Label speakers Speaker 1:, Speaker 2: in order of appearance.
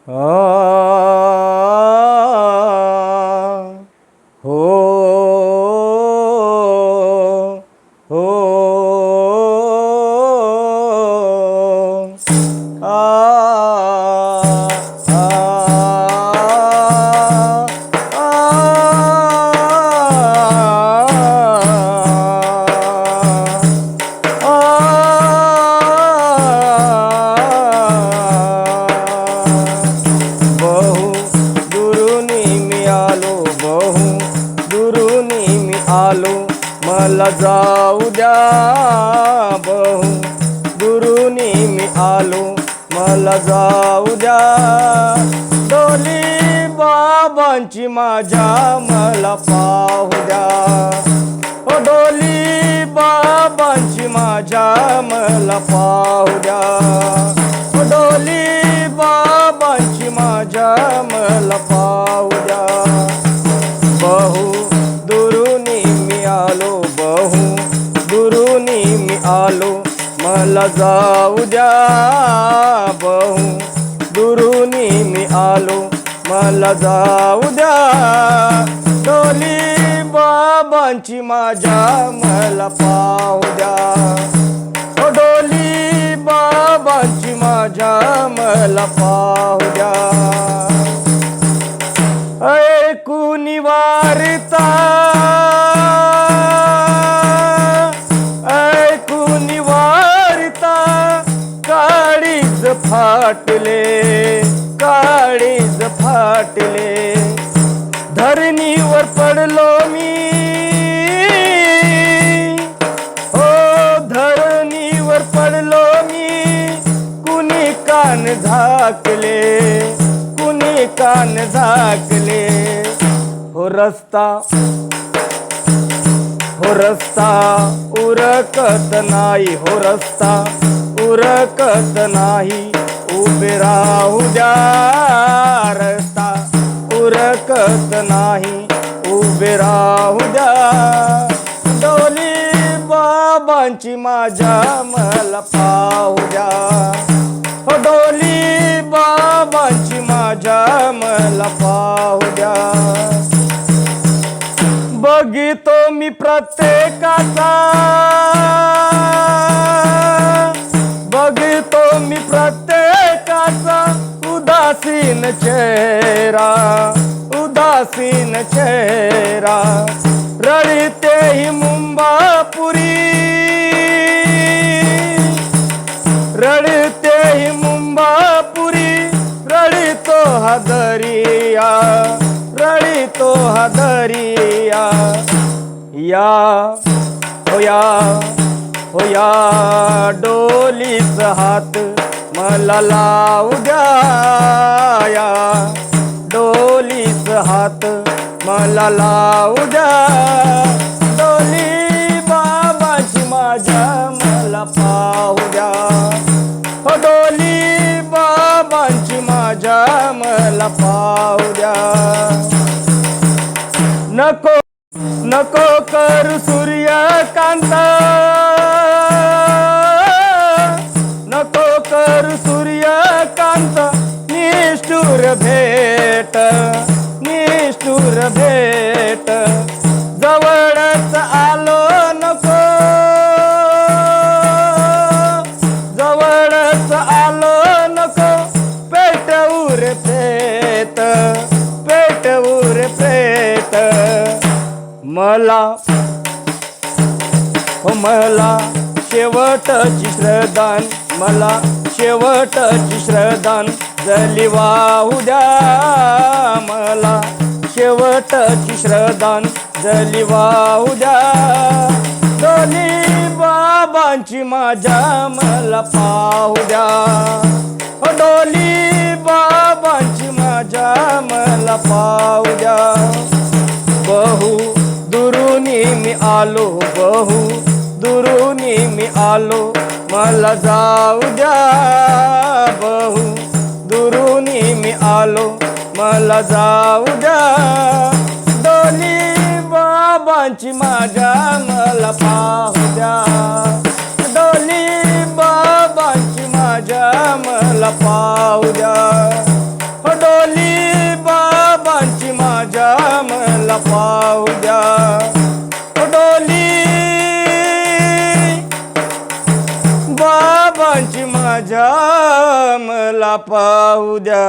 Speaker 1: आ हो हो आलो मला जाऊ द्या बहु दुरुनी मी आलो मला जाऊ द्या डोली बाबांची माझ्या मला पाहू द्या ओ डोली बाबांची माझ्या मला पाहू द्या ओ डोली बाबांची माझ्या मला पाहू द्या बहु दुरुनी मी आलो बहु दुरुनी मी आलो मला जाऊ द्या बहु दुरुनी मी आलो मला जाऊ द्या डोली बाबांची माझ्या मला पाहू द्या ओ डोली बाबांची माझ्या मला पाहू द्या ऐकून वार्ता ऐकून वार्ता काळीज फाटले काळीज फाटले धरणीवर पडलो मी हो धरणीवर पडलो मी कुणी कान झाकले कुणी कान झाकले हो रस्ता उरकत नाही हो रस्ता उरकत नाही उभे राहू द्या रस्ता उरकत नाही उभे राहू द्या डोली बाबांची माझ्या मला पाहू द्या हो डोली बाबांची माझ्या मला पाहू द्या बघितो मी प्रत्येकाचा बघितो मी प्रत्येकाचा उदासीन चेहरा उदासीन चेहरा रडते ही मुंबापुरी रडते ही मुंबापुरी रडतो हा दरिया रडतो हा दरिया या हो या डोलीच हात मला लावू द्या या डोलीच हात मला लावू द्या डोली बाबाची माझ्या मला पाहू द्या हो डोली बाबांची माझ्या मला पाहू द्या नको नको कर सूर्यकांता नको कर सूर्यकांत निष्ठुर भेट निष्ठुर भेट जवळच आलो नको जवळच आलो नको पेटवू रे प्रेत पेटवू रे प्रेत मला हो मला शेवटची श्रद्धान मला शेवटची श्रद्धान जली वाहू द्या मला शेवटची श्रद्धान जली वाहू द्या डोली बाबांची माझ्या मला पाहू द्या हो डोली बाबांची माझ्या मला पाहू द्या बहु दुरुनी मी आलो बहु दुरुनी मी आलो मला जाऊ द्या बहु दुरुनी मी आलो मला जाऊ द्या डोली बाबांची माझ्या मला पाहू द्या डोली बाबांची माझ्या मला पाहू द्या माझ्या मला पाहू द्या डोली बाबांची माझ्या मला पाहू द्या